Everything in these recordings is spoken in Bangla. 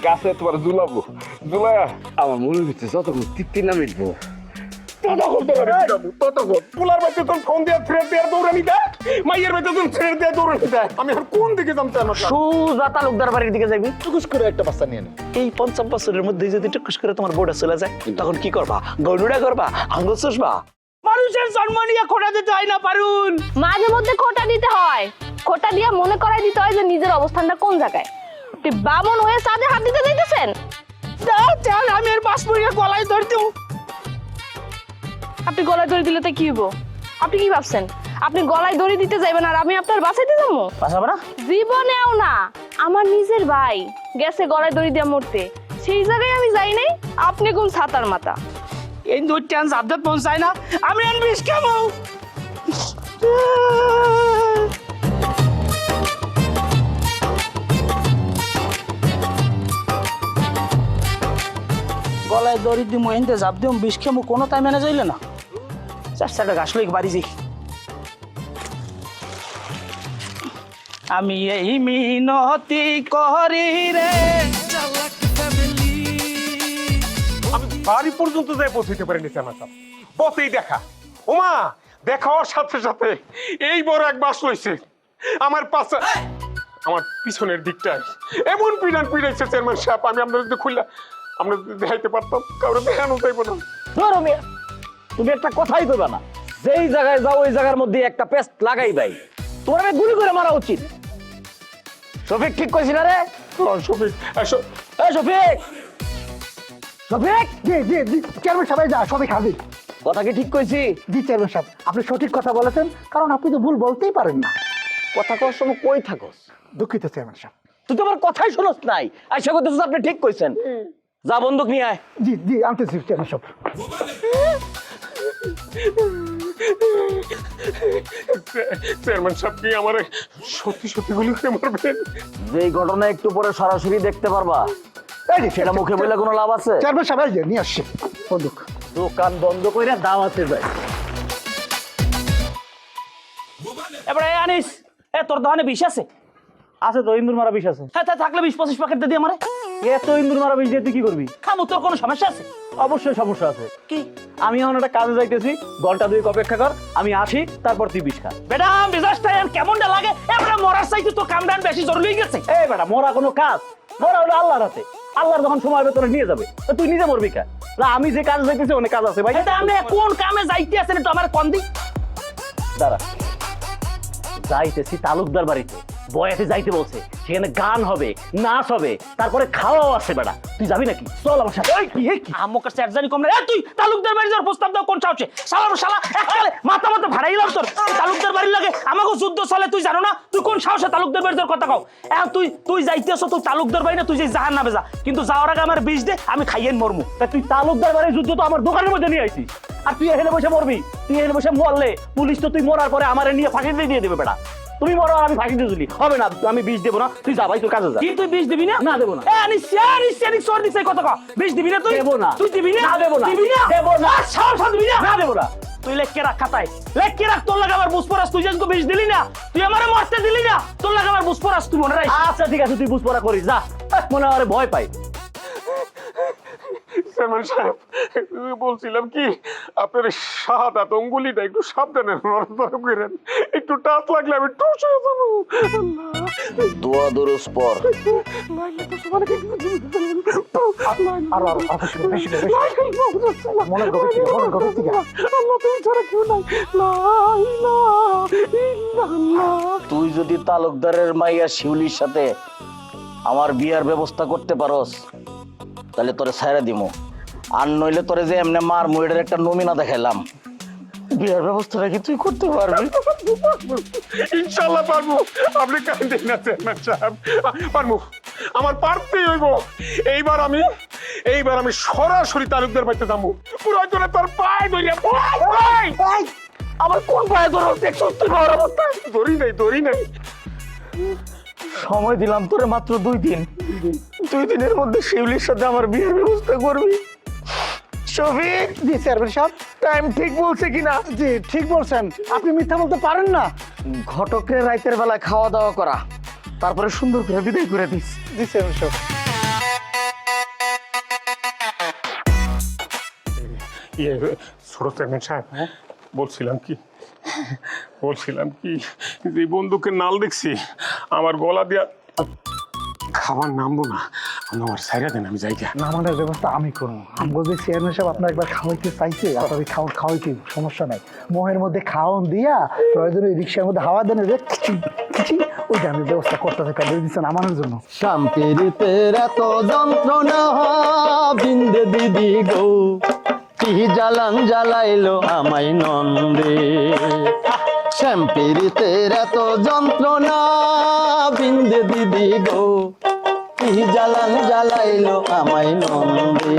গাছে তোমার ঝুলাবো, ঝুলায়া আমার মনের ভিতরে যতক্ষণ তৃপ্তি না মিটবো ততক্ষণ তোমার ঝুলাবো, ততক্ষণ। পোলার বাচ্চা তুমি ফোন দিয়ে থ্রেড দিয়ে দৌড়ানি দেয়, মাইয়ের বাচ্চা তুমি থ্রেড দিয়ে দৌড়ানি দেয়। আমি আর কোন দিকে জানতে আমার সোজা তালুকদার বাড়ির দিকে যাবি। টুকুস করে একটা বাচ্চা নিয়ে নে। এই 50 বছরের মধ্যে যদি টুকুস করে তোমার বোর্ডে চলে যায় তখন কি করবা? গরুড়া করবা, আঙ্গুল চুষবা? মানুষের জন্ম নিয়ে খোটা দিতে হয় না পারুন। মাঝে মধ্যে খোটা দিতে হয়, খোটা দিয়ে মনে করাই দিতে হয় যে নিজের অবস্থানটা কোন জায়গায়। আপনি বামন হয়ে চাঁদে হাত দিতে যাইতেছেন। চল আমি আর বাস পড়ে গলায় ধরে দেব। আপনি গলায় দড়ি দিলে তো কি হইব? আপনি কি ভাবছেন আপনি গলায় দড়ি দিতে যাইবেন আর আমি আপনার বাঁচাইতে যাবো? বাঁচাবো না? জীবনেও না। আমার নিজের ভাই গেছে গলায় দড়ি দিয়ে মরতে, সেই জায়গায় আমি যাই নাই। আপনি কোন ছাতার মাথা? এই দুই টান জাবদাত পৌঁছায় না, আমি আর বিষ খাবো। গলায় দড়ি দিমু, এনতে জাপ দিমু, বিষ খামু, কোনো তাই মেনে যাইলে না। চারটা ঘাস লইক বাড়ি যাই। আমি এই মিনতি করি রে। আমি বাড়ি পর্যন্ত যাই পৌঁছাইতে পারিনি চেয়ারম্যান সাহেব। পথেই দেখা, ওমা দেখা হওয়ার সাথে সাথে এই বড় এক বাস লইছে আমার পাশে, আমার পিছনের দিকটায় এমন পিড়ান পিড়াইছে চেয়ারম্যান সাহেব, আমি আপনার যদি খুললা আমরা দেখাইতে পারতাম, কারো দেখানো যাইব না। ধরো মিয়া, তুমি একটা কথাই কইবা না। যেই জায়গায় যাও ওই জায়গার মধ্যে একটা পেস্ট লাগাই ভাই। তোমার আমি গুলি করে মারা উচিত। শফিক ঠিক কইছি না রে? শফিক, এই শফিক, শফিক। জি জি জি চেয়ারম্যান সাহেব, যা সবাই খাবি। কথা কি ঠিক কইছি? জি চেয়ারম্যান সাহেব, আপনি সঠিক কথা বলেছেন, কারণ আপনি তো ভুল বলতেই পারেন না। কথা কওয়ার সময় কই থাকোস? দুঃখিত চেয়ারম্যান সাহেব। তুই তো আমার কথাই শুনস নাই। আইসা কইতেছিস আপনি ঠিক কইছেন। যা বন্দুক নিয়ে আয়। জি জি আনতেছি চেয়ারম্যান সাহেব। চেয়ারম্যান সাহেব কি আমার সত্যি সত্যি গুলি করে মারবেন? যেই ঘটনা একটু পরে সরাসরি দেখতে পারবা, সেটা মুখে বলে কোনো লাভ আছে? চেয়ারম্যান সাহেব, এই যে নিয়ে আসছি বন্দুক। দোকান বন্ধ কইরা দাওয়াতে যায়। এবারে আনিস, তোর দোকানে বিষ আছে? আছে তো, ইন্দুর মারা বিষ আছে। হ্যাঁ, তা থাকলে 20-25 প্যাকেট দিয়ে আমারে। এত ইন্দুর মারা বিষ দিয়ে তুই কি করবি? খামু, তোর কোনো সমস্যা আছে? অবশ্যই সমস্যা আছে। কি? আমি এখন একটা কাজে যাইতেছি, ঘন্টা 2 অপেক্ষা কর, আমি আসি, তারপর তুই বিষ খা। বেটা মেজাজটা কেমনটা লাগে? এবারে মরার চাইতে তো কামদান বেশি জরুরি হয়ে গেছে। এই বেটা, মরা কোনো কাজ? মরা হলো আল্লাহর হাতে। আল্লাহর যখন সময় হবে তোরা নিয়ে যাবে, তো তুই নিজে মরবি কা? না, আমি যে কাজে যাইতেছি অনেক কাজ আছে ভাই। এটা আপনি কোন কামে যাইতে আছেন একটু আমার কোন দিক? দাঁড়া, যাইতেছি তালুকদার বাড়িতে, বয়াতে যাইতে বলছে। সেখানে গান হবে, নাচ হবে, তারপরে খাওয়াও আছে। বেটা তুই যাবি নাকি? চল আমার সাথে। এই কি আমার কাছে এক জানি কম না। তুই তালুকদার বাড়ি যাওয়ার প্রস্তাব দাও কোন সাহসে? শালা এককালে মাথা ভাড়াইলাম তোর। তালুকদার বাড়ির লাগে আমাকে যুদ্ধ চলে, তুই জানো না? তুই কোন সাহসে তালুকদার বাড়ি যাওয়ার কথা কও? এখন তুই যাইতেছ, তুই তালুকদার বাড়ি না, তুই যে জাহান্নামে যা, কিন্তু যাওয়ার আগে আমার বিষ দে, আমি খাইয়েন মরমু। তা তুই তালুকদার বাড়ির যুদ্ধ তো আমার দোকানের মধ্যে নিয়ে আইছিস, আর তুই এখানে বসে মরবি। তুই এখানে বসে মরলে পুলিশ তো তুই মরার পরে আমার নিয়ে ফাঁসিতে দিয়ে দেবে। বেটা তুমি মরো আর আমি ফাঁসিতে ঝুলি, হবে না। আমি বিষ দেবো না, তুই যা ভাই, তোর কাজে যা। কি তুই বিষ দিবি না? না, দেবো না। সর দিছে কত কা বিষ দিবি না? তুই দেবো না। তুই দিবি না? না, দেবো না। দিবি না? দেবো না। সাহস দিবি না? না, দেবো না। তুই লেখকে রাখ খাতায়, লেখকে রাখ। তোর লাগে আমার বুঝপরাস, তুই যেন বিষ দিলি না, তুই আমারে মারতে দিলি না, তোর লাগে আমার বুঝপরাস, তুই মনে রাখ। আচ্ছা ঠিক আছে, তুই বুঝপড়া করিস, যা। মনে হয় ভয় পাই। চেয়ারম্যান সাহেব, বলছিলাম কি, আপনার শাহাদাত অঙ্গুলিটা একটু সাবধানে নড়াচড়া করেন, একটু টাচ লাগলে আমি টুস হয়ে যাবো। দোয়া দরুস পর। মনের গভীর থেকে, মনের গভীর থেকে। আল্লাহ তুমি ছাড়া কেউ নাই। লা ইলাহা ইল্লাল্লাহ। তুই যদি তালুকদারের মাইয়া শিউলির সাথে আমার বিয়ার ব্যবস্থা করতে পারস, তাহলে তোরে ছাইরা দিমু। আর নইলে তোরে যে এমনি মার মুইডের একটা নমিনা দেখাইলাম, বিয়ার ব্যবস্থাটা কি তুই করতে পারবি? ইনশাআল্লাহ পারবো। আপনি কাঁদেন না চেয়ারম্যান সাহেব, পারবো। আমার পারতেই হইব। এইবার আমি সরাসরি তালুকদার বাড়িতে যাবো। প্রয়োজনে তোর পায়ে ধরিয়া আমার কোন পায়ে ধরো? দেখছো তুই আমার অবস্থা? দড়ি নাই। সময় দিলাম তোরে মাত্র 2 দিন। 2 দিনের মধ্যে শিউলির সাথে আমার বিয়ের ব্যবস্থা করবি। শফিক, জি চেয়ারম্যান সাহেব। টাইম ঠিক বলছে কিনা? জি ঠিক বলছেন, আপনি মিথ্যা বলতে পারেন না। ঘটকের রাতের বেলা খাওয়া দাওয়া করা, তারপরে সুন্দর করে বিদায় করে দিস। জি চেয়ারম্যান সাহেব। ইয়ে ছোট চেয়ারম্যান সাহেব বলছিলাম কি যে বন্দুকের নাল দেখছি আমার গলা দিয়া খাবার নামবো না, আপনি আমার সাইরা দেন, আমি যাই গা। নামানোর ব্যবস্থা আমি করবো। আমগো যে চেয়ারম্যান সাহেব আপনার একবার খাওয়াইতে চাইছে, আপনার খাওয়াইতে সমস্যা নাই। মোহের মধ্যে খাওয়ান দিয়া প্রয়োজনে রিক্সার মধ্যে হাওয়া দেন, ওইটা আমি ব্যবস্থা করতেছি, প্যান্ডেল দিচ্ছেন নামানোর জন্য। শান্তির এত যন্ত্রণা বিন্দে দিদি গো, কি জ্বালান জ্বালাইলো আমায় নন্দে। শ্যাম্পিরিতের এত যন্ত্রণা বিন্দে দিদি গো, কি জ্বালান জ্বালাইলো আমায় নন্দে।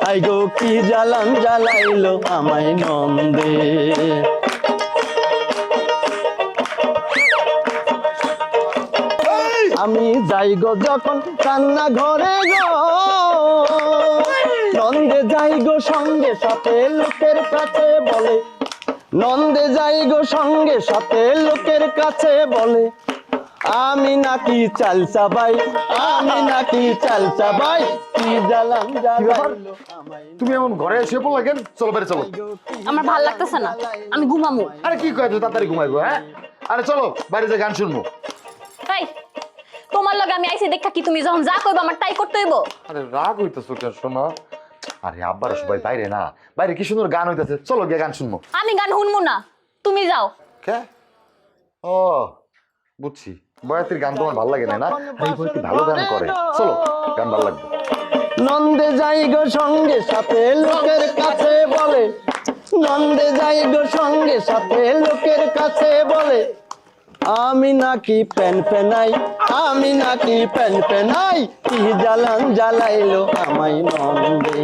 আই গো কি জ্বালান জ্বালাইলো আমায় নন্দে। আমি যাই গো যখন রান্না ঘরে গো, নন্দে যাই গো সঙ্গে সাথে লোকের কাছে বলে, নন্দে যাই গো সঙ্গে সাথে লোকের কাছে বলে, আমি নাকি চাল চাবাই, আমি নাকি চাল চাবাই, কি জ্বালান জ্বালাইলো আমায়। তুমি এমন ঘরে এসে পড়লা কেন? চলো বাইরে চলো। আমার ভাল লাগতেছে না, আমি ঘুমামু। আরে কি কয় তাড়াতাড়ি ঘুমাইবো? হ্যাঁ আরে চলো বাইরে যে গান শুনবো। তাই তোমার লগে আমি আইছি দেখা কি তুমি যখন যা কইবা আমার তাই করতে হইব? আরে রাগ হইতেছো কেন শোনো? আরে আব্বারা সবাই বাইরে না, বাইরে কি সুন্দর গান হইতেছে, চলো গিয়ে গান শুনবো। আমি গান শুনবো না, তুমি যাও। কে? ও বুঝছি, বয়াতির গান তোমার ভালো লাগে না? আরে এই বয়াতি ভালো গান করে, চলো গান ভালো লাগবে। নন্দে যাই গো সঙ্গে সাথে লোকের কাছে বলে, নন্দে যাই গো সঙ্গে সাথে লোকের কাছে বলে, আমি নাকি প্যান পেনাই, আমি নাকি প্যান পেনাই, কি জ্বালান জ্বালাইলো আমায় নন্দে।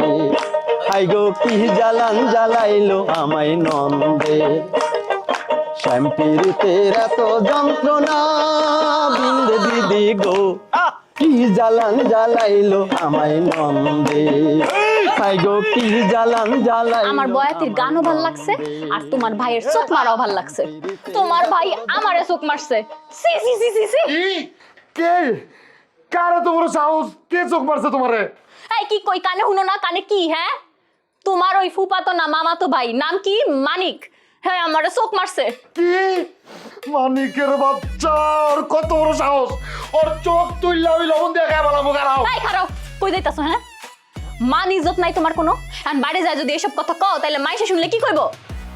হাই গো কি জ্বালান জ্বালাইলো আমায় নন্দে। শ্যাম্পিরিতের এত যন্ত্রণা বিন্দে দিদি গো, কি জ্বালান জ্বালাইলো আমায় নন্দে। হাই গো কি জ্বালান জ্বালাইলো। আমার বয়াতির গানও ভাল লাগছে আর তোমার ভাইয়ের চোখ মারাও ভাল লাগছে। তোমার ভাই আমারে চোখ মারছে, সি সি সি সি সি। কে? কারে তো বড় সাহস? কে চোখ মারছে তোমারে? এই কি কই কানে শুনো না? কানে কি? হ্যাঁ তোমার ওই ফুপাতো না মামাতো ভাই, নাম কি? মানিক। হ্যাঁ আমারে চোখ মারছে। কি? মানিকের বাচ্চা, ওর কত বড় সাহস? ওর চোখ তুইলা ওই লবণ দিয়ে গায়ে বালাবো গারাও। তাই খারাপ কই যাইতাছো? হ্যাঁ মান ইজ্জত নাই তোমার কোনো? আর বাইরে যায় যদি এসব কথা কও তাহলে মাইসে শুনলে কি কইবো?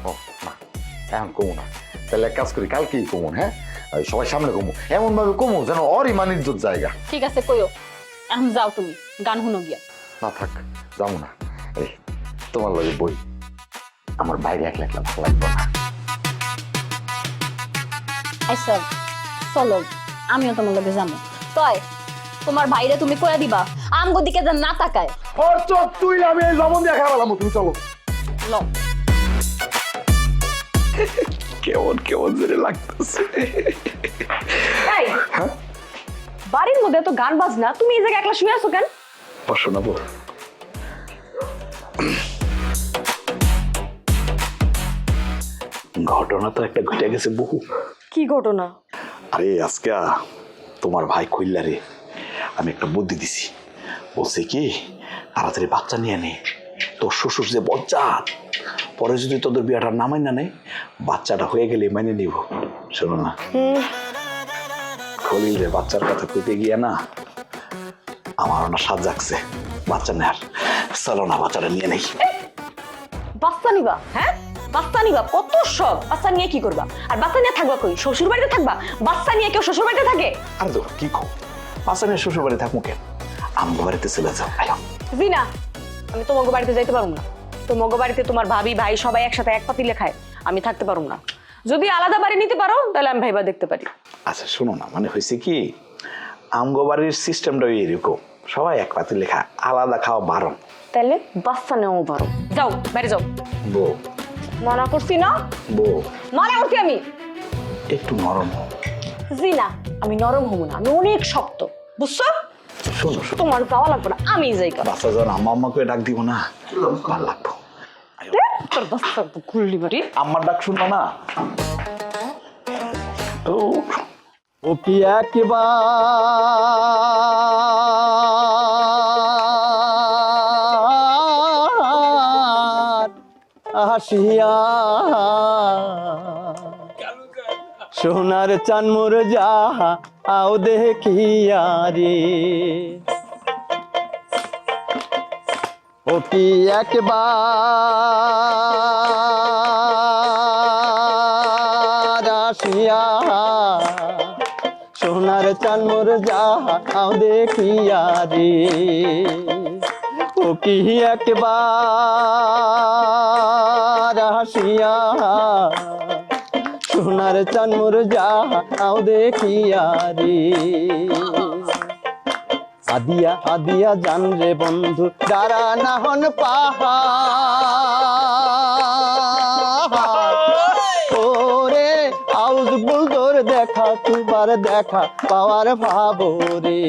ও না, এখন কমু না, তাহলে এক কাজ করি, কালকেই কমুন। হ্যাঁ সবাই সামনে কমু, এমন ভাবে কমু যেন ওরই মানিজ্জত জায়গা। ঠিক আছে কইও, এখন যাও তুমি গান শুনো গিয়া। না থাক, যাবো না। এই তোমার লগে বই, আমার বাইরে একলা একলা ভালো লাগবে না। আচ্ছা চলো আমিও তোমার লগে যাবো। তয় তোমার ভাইরে তুমি কইয়া দিবা আমগো দিকে যেন না তাকায়। ওর চোখ তুইলা আমি এই লবণ দিয়ে গায়ে বালাবো, তুমি চলো। ল কেমন কেমন জোরে লাগতেছে। এই বাড়ির মধ্যে তো গান বাজনা, তুমি এই জায়গায় একলা শুয়ে আছো কেন? শোনাবো? ঘটনা তো একটা ঘটে গেছে বহু। কি ঘটনা? আরে আজকে তোমার ভাই কইল্লারে আমি একটা বুদ্ধি দিছি, বলছে কি তাড়াতাড়ি বাচ্চা নিয়ে নে, তোর শ্বশুর যে বজ্জাত, পরে যদি তোদের বিয়াটা নামাই না নেই, বাচ্চাটা হয়ে গেলে মেনে নিব। শোনো না, খলিল রে বাচ্চার কথা কইতে গিয়া না আমার না সাজ জাগছে বাচ্চা নেয়ার। চলো না বাচ্চাটা নিয়ে নেই। বাচ্চা নিবা? হ্যাঁ বাচ্চা নিবা? কত সব বাচ্চা নিয়ে কি করবা? আর বাচ্চা নিয়ে থাকবা কই? শ্বশুর বাড়িতে থাকবা? বাচ্চা নিয়ে কেউ শ্বশুর বাড়িতে থাকে? আরে তো কি কো, বাচ্চা নিয়ে শ্বশুর বাড়ি থাকবো কেন? আমগো বাড়িতে চলে যাও। আয়ো। জি না, আমি তোমাকে বাড়িতে যাইতে পারবো না। তোমাকে বাড়িতে তোমার ভাবি ভাই সবাই একসাথে এক পাতিলে খায়, আমি থাকতে পারবো না। যদি আলাদা বাড়ি নিতে পারো তাহলে আমি ভাইবা দেখতে পারি। আচ্ছা শোনো না, মানে হয়েছে কি আমগো বাড়ির সিস্টেমটা এরকম, সবাই এক পাতি লেখা, আলাদা খাওয়া বারণ। তাহলে বাচ্চা নেওয়া পারো, যাও বাইরে যাও। বউ মানা করছি না? বউ মানা করছি আমি। একটু নরম হও। জি না, আমি নরম হবো না, আমি অনেক শক্ত, বুঝছো? শোনো শোনো, তোমার যাওয়া লাগবে না, আমি যাই। বাচ্চা যখন আম্মা আম্মাকে ডাক দিব না, ভালো লাগবো। তোর বাচ্চা খুললি বাড়ি আম্মার ডাক শুনবো না? ও ও কি একবার আসিয়া সোনার চান মোর যা আও দেখিয়া রে ও কি একবার আসিয়া সোনার চান মোর যা আও দেখিয়া রে ও কি একবার আসিয়া সোনার চান মোর যা আও দেখিয়া রে আদিয়া আদিয়া জান রে বন্ধু দাঁড়া না হন পাহাড় ওরে আউজ বুল তোর দেখা তুবার দেখা পাওয়ার ভাবো রে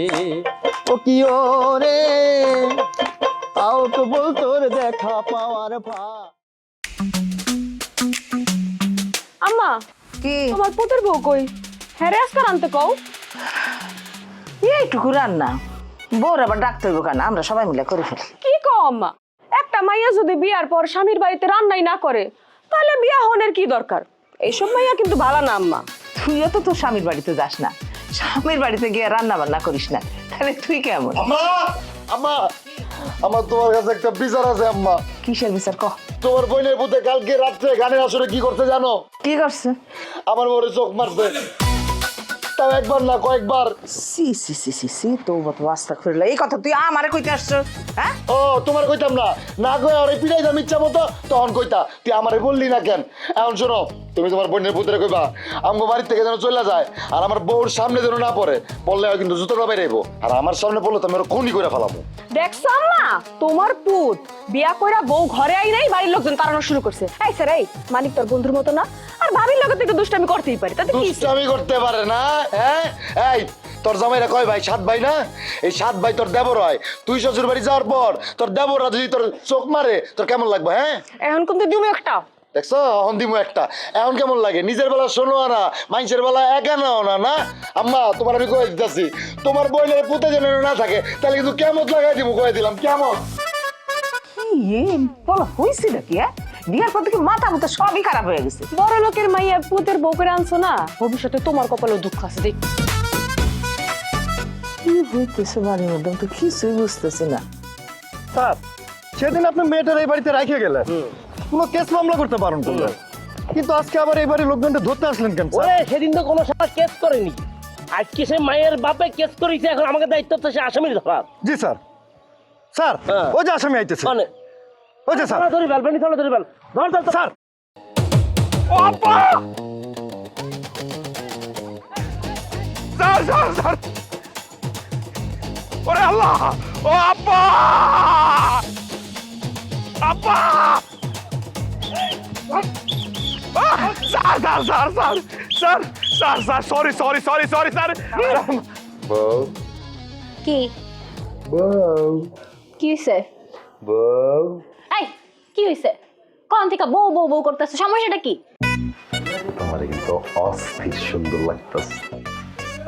ও কি ওরে আউট বুল তোর দেখা পাওয়ার ভাব আম্মা কি তোমার পুতের বউ কই হ্যাঁ রে আজকাল আনতে কও এইটুকু রান্না বউর আবার ডাক্তার কেন আমরা সবাই মিলে করে ফেলি কি কও আম্মা একটা মাইয়া যদি বিয়ার পর স্বামীর বাড়িতে রান্নাই না করে তাহলে বিয়া হনের কি দরকার এইসব মাইয়া কিন্তু ভালো না আম্মা তুইও তো তোর স্বামীর বাড়িতে যাস না স্বামীর বাড়িতে গিয়ে রান্না বান্না করিস না তাহলে তুই কেমন আম্মা আম্মা আমার তোমার কাছে একটা বিচার আছে আম্মা কিসের বিচার কহ তোমার বোনের পুতে কালকে রাত্রে গানের আসরে কি করতে জানো? কি করছে আমার মোরে চোখ মারছে, তাও একবার না কয়েকবার। সি সি সি সি সি তো আস্তাগফিরুল্লাহ, এই কথা তুই আমারে কইতে আসছস? হ্যাঁ ও তোমার কইতাম না, না কই আরে পিটাইতাম ইচ্ছা মতো, তখন কইতা তুই আমারে বললি না কেন? এখন শোনো, তুমি তোমার বোনের পুত্রে কইবা আমগো বাড়ি থেকে যেন চলে যায়, আর আমার বউর সামনে যেন না পড়ে, পড়লে কিন্তু জুতোটা বাইরেইবো, আর আমার সামনে পড়লে তো আমি ওর খুনি করে ফেলাবো। দেখছো না তোমার পুত বিয়া কইরা বউ ঘরে আই নাই, বাড়ির লোকজন তাড়ানো শুরু করছে। এই স্যার, এই মানিক তোর বন্ধুর মতো না, আর ভাবির লোকে তো একটু দুষ্টামি করতেই পারে, তাতে কি? দুষ্টামি করতে পারে না? হ্যাঁ, এই তোর জামাইরা কয় ভাই? 7 ভাই না? এই 7 ভাই তোর দেবর হয়। তুই শ্বশুর বাড়ি যাওয়ার পর তোর দেবররা যদি তোর চোখ মারে, তোর কেমন লাগবে? হ্যাঁ, এখন কিন্তু দিমু একটা। দেখছো এখন দিমু একটা, এখন কেমন লাগে? নিজের বেলা শোনো না, মানুষের বেলা একা নাও না। না আম্মা, তোমার আমি কয়ে দিতেছি, তোমার বইনের পুতে যেন না থাকে, তাহলে কিন্তু কেমন লাগাই দিমু, কয়ে দিলাম কেমন। বলো হইছে নাকি? হ্যাঁ, বিয়ার পর থেকে মাথা মতো সবই খারাপ হয়ে গেছে। বড় লোকের মাইয়া পুতের বউ করে আনছো না, ভবিষ্যতে তোমার কপালেও দুঃখ আছে। দেখ কি হইতেছে বাড়ির মধ্যে, তো কিছুই বুঝতেছি না। স্যার, সেদিন আপনি মেয়েটার এই বাড়িতে রেখে গেলেন, কোনো কেস মামলা করতে পারেন করলেন, কিন্তু আজকে আবার এই বাড়ির লোকজনটা ধরতে আসলেন কেন? সেদিন তো কোনো সময় কেস করেনি, আজকে সে মায়ের বাপে কেস করেছে, এখন আমাকে দায়িত্ব তো সে আসামির ধরা। জি স্যার, স্যার ওই যে আসামি আইতেছে, মানে ওই যে স্যার, ধরি ফেল, বেনি ধরে ফেল, ধর ধর স্যার। ও আপা! স্যার স্যার স্যার, ওরে আল্লাহ, ও আপা! আপা! Sir sir sir sir sir sir sir, sorry sorry sorry sorry sir. বউ কি বউ কি হইছে? বউ, এই কি হইছে? কোন থেকে বউ বউ বউ করতেছে, সমস্যাটা কি? তোমার কিন্তু অস্থির সুন্দর লাগতেছে।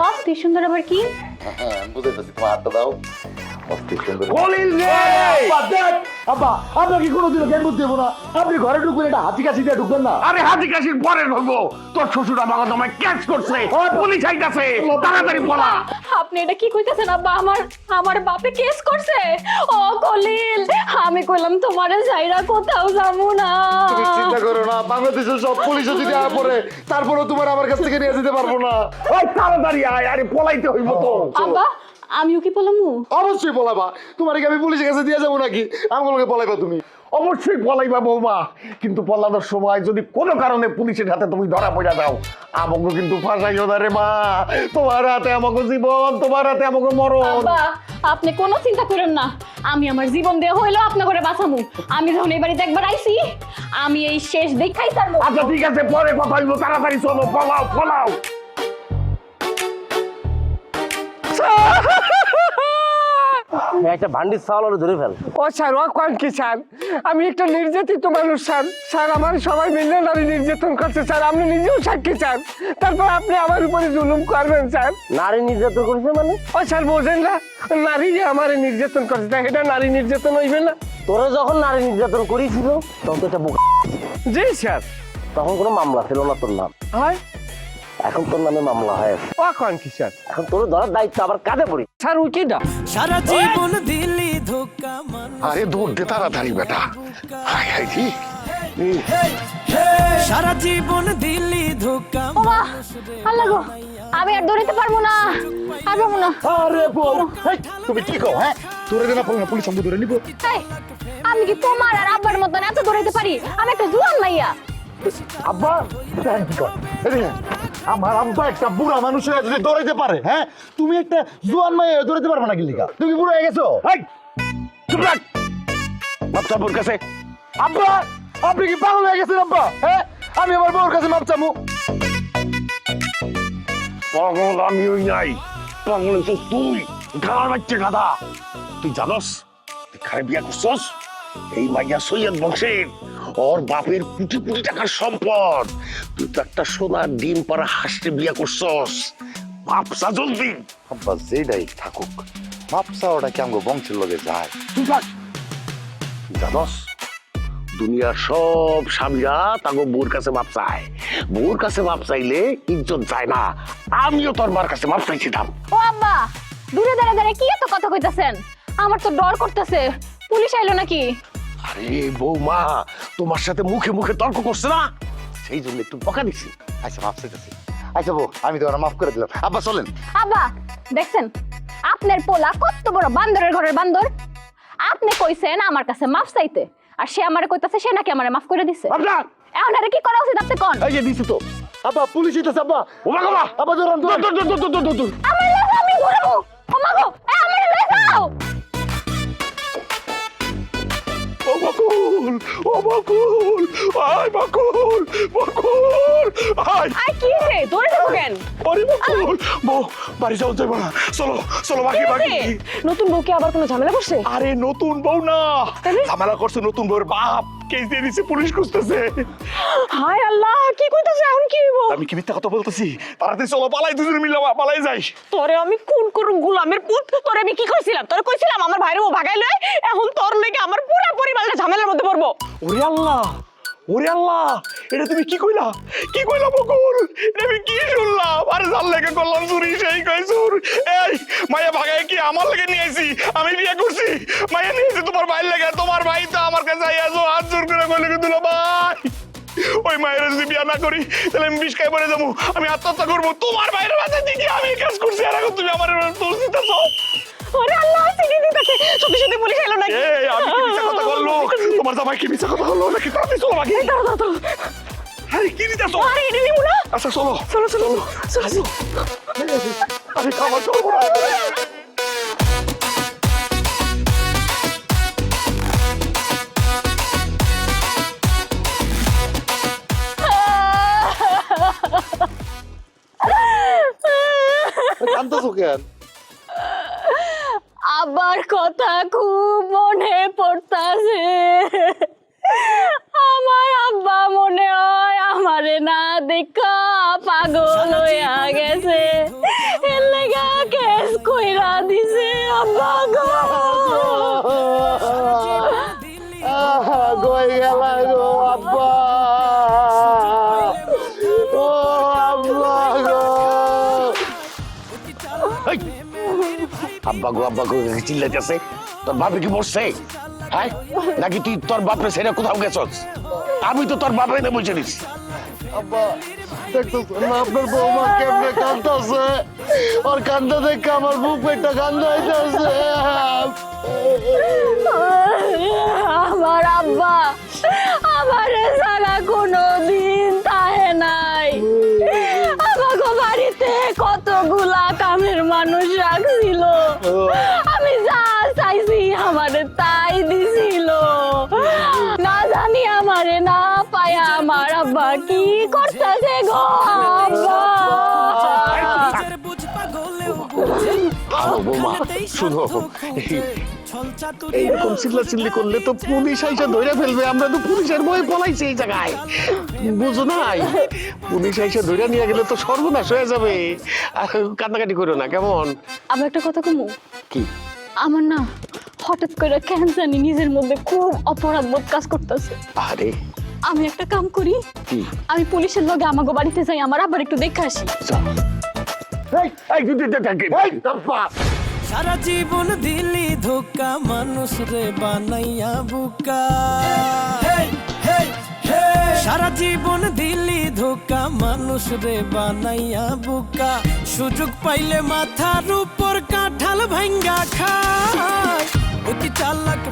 অস্থির সুন্দর আবার কি? হ্যাঁ, বুঝাইতেছি, তোমার হাতটা দাও। অস্থির সুন্দর। খলিল রে! আব্বা, আপনার কি কোনোদিনও জ্ঞান বুদ্ধি দেবো না? আপনি ঘরে ঢুকবেন, এটা হাতি কাশি দিয়ে ঢুকবেন না। আরে হাতি কাশির পরে ধরবো, তোর শ্বশুর আমাকে তোমায় ক্যাচ করছে, পুলিশ আইতাছে, তাড়াতাড়ি বলা। আপনি এটা কি কইতাছেন আব্বা? আমার বাপে কেস করছে? ও কলিল, আমি কইলাম তোমারে যাইরা কোথাও যাবো না। তুমি চিন্তা করো না, বাংলাদেশের সব পুলিশও যদি আয়া পড়ে, তারপরেও তোমার আমার কাছ থেকে নিয়ে যেতে পারবো না। ওই তাড়াতাড়ি আয়, আরে পলাইতে হইব তো। আব্বা, আমিও কি বলমু? অবশ্যই পলাবা। তোমার কি আমি পুলিশের কাছে দিয়ে যাবো নাকি? আমাকে পলাইবা তুমি? অবশ্যই পলাইবা বৌমা, কিন্তু পলানোর সময় যদি কোনো কারণে পুলিশের হাতে তুমি ধরা পড়া দাও, আমাকে কিন্তু ফাঁসাইও না রে মা। তোমার হাতে আমাকে জীবন, তোমার হাতে আমাকে মরণ। আব্বা, আপনি কোনো চিন্তা করেন না, আমি আমার জীবন দেহ হইলো আপনা করে বাঁচামু। আমি যখন এই বাড়িতে একবার আইছি, আমি এই শেষ দেখাই তার। আচ্ছা ঠিক আছে, পরে কথা হইব, তাড়াতাড়ি চলো, পলাও পলাও। একটা ভান্ডির চাউল ধরে ফেল। ও স্যার, ও কোন কি স্যার? আমি একটা নির্যাতিত মানুষ স্যার। স্যার, আমার সবাই মিলে নারী নির্যাতন করছে স্যার, আপনি নিজেও সাক্ষী স্যার। তারপর আপনি আমার উপরে জুলুম করবেন স্যার? নারী নির্যাতন করেছে মানে? ও স্যার, বোঝেন না, নারী যে আমার নির্যাতন করছে, এটা নারী নির্যাতন হইবে না? তোরা যখন নারী নির্যাতন করেছিল তখন তো একটা বোকা জি স্যার। তখন কোনো মামলা ছিল না তোর নাম, হয় এখন তোর নামে মামলা হয়েছে। ও কোন কি স্যার? এখন তোর ধরার দায়িত্ব আবার কাঁধে পড়ি। স্যার ওই কি দা? আরে দৌড় দে তাড়াতাড়ি বেটা। হাই হাই জি। ওমা আল্লাহ গো, আমি আর দৌড়াতে পারবো না, আর পারবো না। আরে বউ, হেই, তুমি কি কও হ্যাঁ? তোরে দেনা পড়ে না, পুলিশ আমাকে ধরে নিব। এই, আমি কি তোমার আর আব্বার মতন এত দৌড়াইতে পারি? আমি একটা জুয়ান মাইয়া। আব্বা এদিকে, আমার আব্বা একটা বুড়া মানুষ হয়ে যদি দৌড়াইতে পারে, হ্যাঁ তুমি একটা জোয়ান মাইয়া দৌড়াইতে পারবে না কি লিগা? তুমি বুড়ো হয়ে গেছো। এই চুপ থাক মাপ চাবুর কাছে। আব্বা আপনি কি পাগল হয়ে গেছেন আব্বা? হ্যাঁ আমি আমার বউর কাছে মাপ চামু। পাগল আমি ওই নাই, পাগল হচ্ছিস তুই, গালার বাচ্চা গাদা। তুই জানস তুই খারে বিয়া করছস? এই মাইয়া সৈয়দ বংশের, ওর বাপের কোটি কোটি টাকার সম্পদ। তুই তো একটা সোনার ডিম পাড়া হাসতে বিয়া করছস। ভাবসা জলদি। আব্বা যেটাই থাকুক, মাপ চাওয়াটা কি আমগো বংশের লগে যায়? তুই থাক। তুই জানস দুনিয়ার সব স্বামীরা তাকে বউর কাছে মাপ চায়, বউর কাছে মাপ চাইলে ইজ্জত যায় না। আমিও তোর মার কাছে মাপ চাইছিলাম। ও আব্বা, দূরে দাঁড়া কি এত কথা কইতাছেন? আমার তো ডর করতেছে, পুলিশ আইলো নাকি? আরে বৌমা তোমার সাথে মুখে মুখে তর্ক করছে না, সেই জন্য একটু বকা দিছি। আচ্ছা মাপ চাইতেছি। আচ্ছা বউ আমি তোমার মাফ করে দিলাম। আব্বা চলেন। আব্বা দেখছেন আপনার পোলা কত বড় বান্দরের ঘরের বান্দর। আপনি কইছেন আমার কাছে মাফ চাইতে, আর সে আমারে কইতাছে সে নাকি আমারে মাফ করে দিছে। আপনার এখন আরে কি করা উচিত আপনি কোন? এই যে দিছি তো। আব্বা পুলিশ হইতেছে আব্বা। ও মা গো মা, আব্বা ধরুন দূর দূর দূর দূর দূর দূর। আমার লাগে আমি ঘুরবো। ও মা গো, আমারে লয়ে যাও। ও বকুল, ও বকুল, আয় বকুল, বকুল, আয়। আই কি রে দৌড়ে যাবো কেন? আরে বকুল, বউ বাড়ি যাও যাইব না, চলো চলো বাকি বাকি। নতুন বউকে আবার কোনো ঝামেলা করছে? আরে নতুন বউ না, ঝামেলা করছে নতুন বউর বাপ, কেস দিয়ে দিছে, পুলিশ খুঁজতেছে। হায় আল্লাহ, কি কইতাছে এখন কি হইব? আমি কি মিথ্যা কথা বলতেছি? তাড়াতাড়ি চলো পালাই, দুজনে মিলে পালাই যাই। তোরে আমি কোন করু গোলামের পুত? তোরে আমি কি কইছিলাম? তোরে কইছিলাম আমার ভাইরে ও ভাগাই লয়, এখন তোর লাগি আমার পুরো পরিবারটা ঝামেলার মধ্যে পড়বো। ওরে আল্লাহ, ওরে আল্লাহ, এটা তুমি কি কইলা? কি কইলা বকুল? এটা আমি কি শুনলাম? আরে জাল লেগে করলাম চুরি, সেই কই চুর। এই মায়া ভাগায় কি আমার লেগে নিয়ে আইছি? আমি বিয়ে করছি, মায়া নিয়ে আইছি তোমার ভাইয়ের লেগে। তোমার ভাই তো আমার কাছে আইয়াছো, হাত জোর করে কইলে কি দিলো ভাই? ওই মায়ের যদি বিয়ে না করি তাহলে আমি বিষ খাই পড়ে যাবো, আমি আত্মহত্যা করবো। তোমার ভাইয়ের বাচ্চা দিকে আমি এই কাজ করছি, আর এখন তুমি আমার দোষ দিতেছ। ওরে আল্লাহ, চিনি দিতেছে। সত্যি সত্যি পুলিশ এলো নাকি? এই আমি কি মিথ্যা কথা বললো? তোমার জামাই কি মিথ্যা কথা বললো নাকি? তাড়াতাড়ি চলো বাকি। আরে কি দিতেছ? আরে এটা নিমু না। আচ্ছা চলো চলো চলো চলো। আমি খাবার চলবো না। কান্দছো কেন? আবার কথা খুব মনে পড়তাছে। আমার আব্বা মনে হয় আমারে না দেখা পাগল হইয়া গেছে, এর লাগা কেস কইরা দিছে আব্বা গো। কই গেলা গো আব্বা? ও আব্বা গো। আব্বা গো চিল্লাইতেছে। তোর বাপে কি বসছে? হ্যাঁ নাকি তুই তোর বাপরে ছেড়ে কোথাও গেছস? আমি তো তোর বাপরে এনে বসে নিছি। আব্বা দেখতেছ না আপনার বৌমা কেমনে কাঁদতেছে? ওর কান্দা দেখে আমার বুক পেটটা কান্দা হইতেছে। আমার আব্বা আমারে সারা কোনো দিন তাহে নাই। আমাকে বাড়িতে কতগুলা কামের মানুষ রাখছিল, আমি যা চাইছি আমারে তাই দিছিল। না জানি আমারে না পায়া আমার আব্বা কি করতেছে গো আব্বা। বৌমা শুনো, এইরকম চিল্লাচিল্লি করলে তো পুলিশ আইসা ধরে ফেলবে। আমরা তো পুলিশের ভয়ে পলাইছি এই জায়গায়, বুঝো নাই? পুলিশ আইসা ধরে নিয়ে গেলে তো সর্বনাশ হয়ে যাবে। কান্নাকাটি করো না কেমন? আমি একটা কথা কমু, কি? আমার না হঠাৎ করে কেন জানি নিজের মধ্যে খুব অপরাধ বোধ কাজ করতেছে। আরে আমি একটা কাম করি, আমি পুলিশের লগে আমাগো বাড়িতে যাই, আমার আবার একটু দেখে আসি। সারা জীবন দিলি ধোকা মানুষ রে বানাইয়া বুকা, সারা জীবন দিলি ধোকা মানুষ রে বানাইয়া বুকা, সুযোগ পাইলে মাথার উপর কাঁঠাল ভাঙ্গা খায়, অতি চালাক